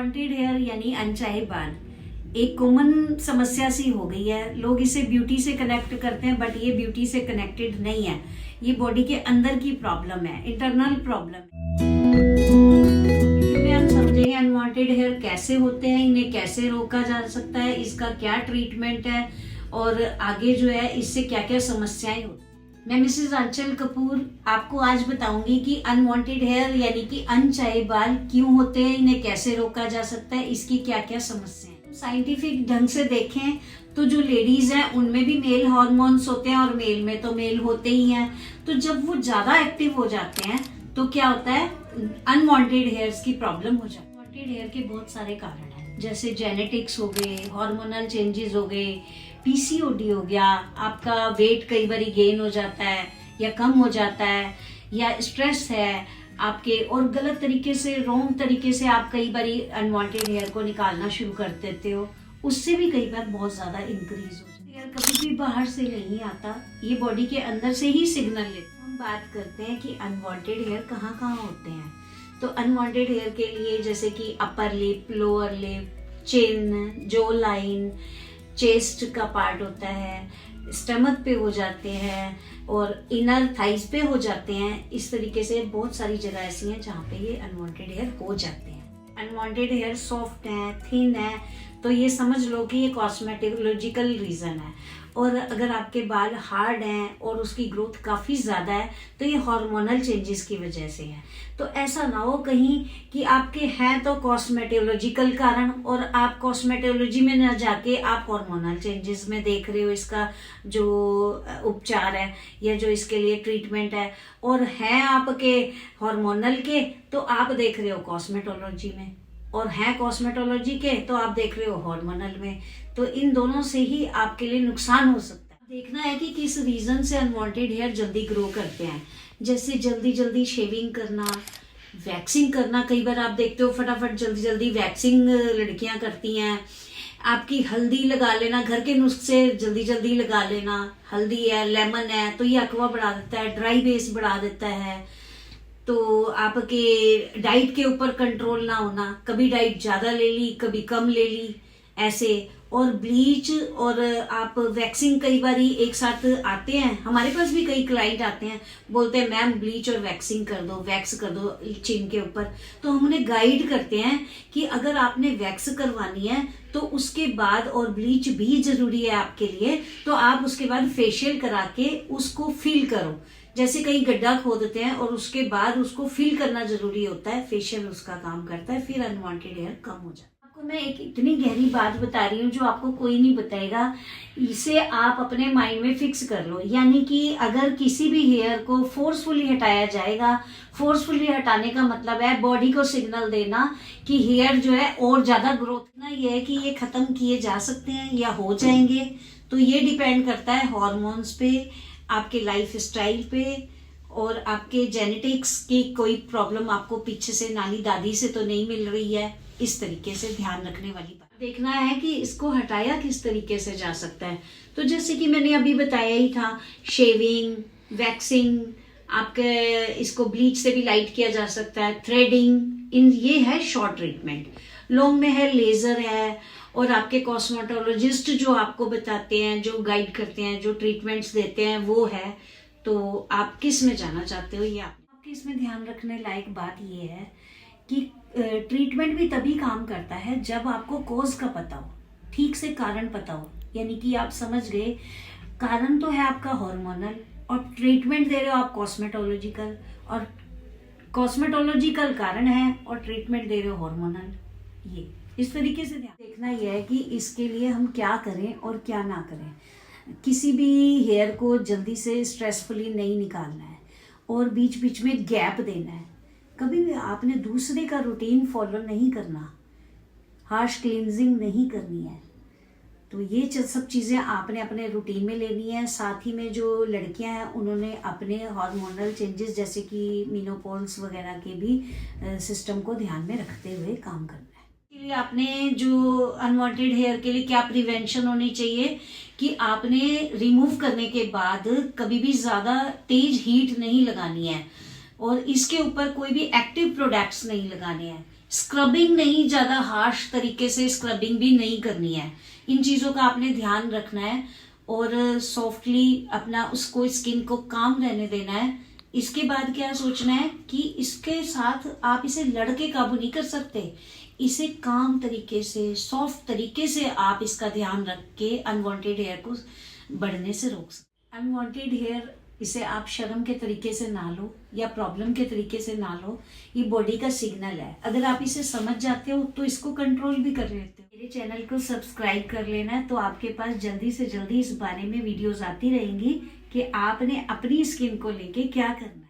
Unwanted hair यानी अनचाहे बाल एक कॉमन समस्या सी हो गई है। लोग इसे ब्यूटी से कनेक्ट करते हैं, बट ये ब्यूटी से कनेक्टेड नहीं है। ये बॉडी के अंदर की प्रॉब्लम है, इंटरनल प्रॉब्लम है। हम समझेंगे अनवांटेड हेयर कैसे होते हैं, इन्हें कैसे रोका जा सकता है, इसका क्या ट्रीटमेंट है और आगे जो है इससे क्या क्या समस्याएं होती हैं। मैं मिसेस आंचल कपूर आपको आज बताऊंगी कि अनवांटेड हेयर यानी कि अनचाहे बाल क्यों होते हैं, इन्हें कैसे रोका जा सकता है, इसकी क्या क्या समस्याएं हैं। साइंटिफिक ढंग से देखें तो जो लेडीज हैं उनमें भी मेल हार्मोन्स होते हैं और मेल में तो मेल होते ही हैं। तो जब वो ज्यादा एक्टिव हो जाते हैं तो क्या होता है, अनवांटेड हेयर्स की प्रॉब्लम हो जाती है। अनवांटेड हेयर के बहुत सारे कारण हैं, जैसे जेनेटिक्स हो गए, हार्मोनल चेंजेस हो गए, पीसीओडी हो गया, आपका वेट कई बार गेन हो जाता है या कम हो जाता है, या स्ट्रेस है आपके, और गलत तरीके से रॉन्ग तरीके से आप कई बार अनवांटेड हेयर को निकालना शुरू कर देते हो, उससे भी कई बार बहुत ज्यादा इंक्रीज हो जाता है। हेयर कभी भी बाहर से नहीं आता, ये बॉडी के अंदर से ही सिग्नल लेते हैं। हम बात करते हैं कि अनवांटेड हेयर कहाँ कहाँ होते हैं। तो अनवांटेड हेयर के लिए जैसे कि अपर लिप, लोअर लिप, चिन, जो लाइन, चेस्ट का पार्ट होता है, स्टमक पे हो जाते हैं और इनर थाइज पे हो जाते हैं। इस तरीके से बहुत सारी जगह ऐसी हैं जहाँ पे ये अनवांटेड हेयर हो जाते हैं। अनवांटेड हेयर सॉफ्ट है, थिन है, तो ये समझ लो कि ये कॉस्मेटोलॉजिकल रीजन है। और अगर आपके बाल हार्ड हैं और उसकी ग्रोथ काफ़ी ज़्यादा है तो ये हार्मोनल चेंजेस की वजह से है। तो ऐसा ना हो कहीं कि आपके हैं तो कॉस्मेटोलॉजिकल कारण और आप कॉस्मेटोलॉजी में ना जाके आप हार्मोनल चेंजेस में देख रहे हो इसका जो उपचार है या जो इसके लिए ट्रीटमेंट है, और हैं आपके हार्मोनल के तो आप देख रहे हो कॉस्मेटोलॉजी में, और हैं कॉस्मेटोलॉजी के तो आप देख रहे हो हार्मोनल में। तो इन दोनों से ही आपके लिए नुकसान हो सकता है। देखना है कि किस रीजन से अनवांटेड हेयर जल्दी ग्रो करते हैं, जैसे जल्दी जल्दी शेविंग करना, वैक्सिंग करना। कई बार आप देखते हो फटाफट जल्दी जल्दी वैक्सिंग लड़कियां करती हैं। आपकी हल्दी लगा लेना, घर के नुस्खे जल्दी जल्दी लगा लेना, हल्दी है, लेमन है, तो ये अकवा बढ़ा देता है, ड्राई बेस बढ़ा देता है। तो आपके डाइट के ऊपर कंट्रोल ना होना, कभी डाइट ज्यादा ले ली कभी कम ले ली ऐसे, और ब्लीच और आप वैक्सिंग कई बार एक साथ आते हैं। हमारे पास भी कई क्लाइंट आते हैं, बोलते हैं मैम ब्लीच और वैक्सिंग कर दो, वैक्स कर दो चिन के ऊपर। तो हम उन्हें गाइड करते हैं कि अगर आपने वैक्स करवानी है तो उसके बाद, और ब्लीच भी जरूरी है आपके लिए, तो आप उसके बाद फेशियल करा के उसको फील करो। जैसे कई गड्ढा खोदते हैं और उसके बाद उसको फील करना जरूरी होता है, फेशियल उसका काम करता है, फिर अनवांटेड हेयर कम हो जाता है। आपको मैं एक इतनी गहरी बात बता रही हूँ जो आपको कोई नहीं बताएगा, इसे आप अपने माइंड में फिक्स कर लो। यानी कि अगर किसी भी हेयर को फोर्सफुली हटाया जाएगा, फोर्सफुली हटाने का मतलब है बॉडी को सिग्नल देना कि हेयर जो है और ज्यादा ग्रोथ ना, ये है कि ये खत्म किए जा सकते हैं या हो जाएंगे। तो ये डिपेंड करता है हार्मोन्स पे, आपके लाइफ स्टाइल पे, और आपके जेनेटिक्स की कोई प्रॉब्लम आपको पीछे से नानी दादी से तो नहीं मिल रही है। इस तरीके से ध्यान रखने वाली बात देखना है कि इसको हटाया किस तरीके से जा सकता है। तो जैसे कि मैंने अभी बताया ही था, शेविंग, वैक्सिंग, आपके इसको ब्लीच से भी लाइट किया जा सकता है, थ्रेडिंग, इन ये है शॉर्ट ट्रीटमेंट। लॉन्ग में है लेजर है, और आपके कॉस्मेटोलॉजिस्ट जो आपको बताते हैं, जो गाइड करते हैं, जो ट्रीटमेंट्स देते हैं वो है। तो आप किस में जाना चाहते हो, ये आपके इसमें ध्यान रखने लायक बात ये है कि ट्रीटमेंट भी तभी काम करता है जब आपको कॉज का पता हो, ठीक से कारण पता हो। यानी कि आप समझ गए कारण तो है आपका हार्मोनल, और ट्रीटमेंट दे रहे हो आप कॉस्मेटोलॉजिकल, और कॉस्मेटोलॉजिकल कारण है और ट्रीटमेंट दे रहे हो हार्मोनल। ये इस तरीके से ध्यान देखना यह है कि इसके लिए हम क्या करें और क्या ना करें। किसी भी हेयर को जल्दी से स्ट्रेसफुली नहीं निकालना है, और बीच बीच में गैप देना है। कभी भी आपने दूसरे का रूटीन फॉलो नहीं करना, हार्श क्लींजिंग नहीं करनी है। तो ये सब चीज़ें आपने अपने रूटीन में लेनी है। साथ ही में जो लड़कियां हैं उन्होंने अपने हार्मोनल चेंजेस जैसे कि मेनोपॉज वगैरह के भी सिस्टम को ध्यान में रखते हुए काम करना है। इसके लिए आपने जो अनवांटेड हेयर के लिए क्या प्रिवेंशन होनी चाहिए कि आपने रिमूव करने के बाद कभी भी ज़्यादा तेज हीट नहीं लगानी है, और इसके ऊपर कोई भी एक्टिव प्रोडक्ट्स नहीं लगाने हैं। स्क्रबिंग नहीं, ज्यादा हार्श तरीके से स्क्रबिंग भी नहीं करनी है। इन चीजों का आपने ध्यान रखना है और सॉफ्टली अपना उसको स्किन को काम रहने देना है। इसके बाद क्या सोचना है कि इसके साथ आप इसे लड़के काबू नहीं कर सकते, इसे काम तरीके से, सॉफ्ट तरीके से आप इसका ध्यान रख के अनवांटेड हेयर को बढ़ने से रोक सकते। अनवांटेड हेयर इसे आप शर्म के तरीके से ना लो या प्रॉब्लम के तरीके से ना लो, ये बॉडी का सिग्नल है। अगर आप इसे समझ जाते हो तो इसको कंट्रोल भी कर लेते हो। मेरे चैनल को सब्सक्राइब कर लेना है, तो आपके पास जल्दी से जल्दी इस बारे में वीडियोस आती रहेंगी कि आपने अपनी स्किन को लेके क्या करना है।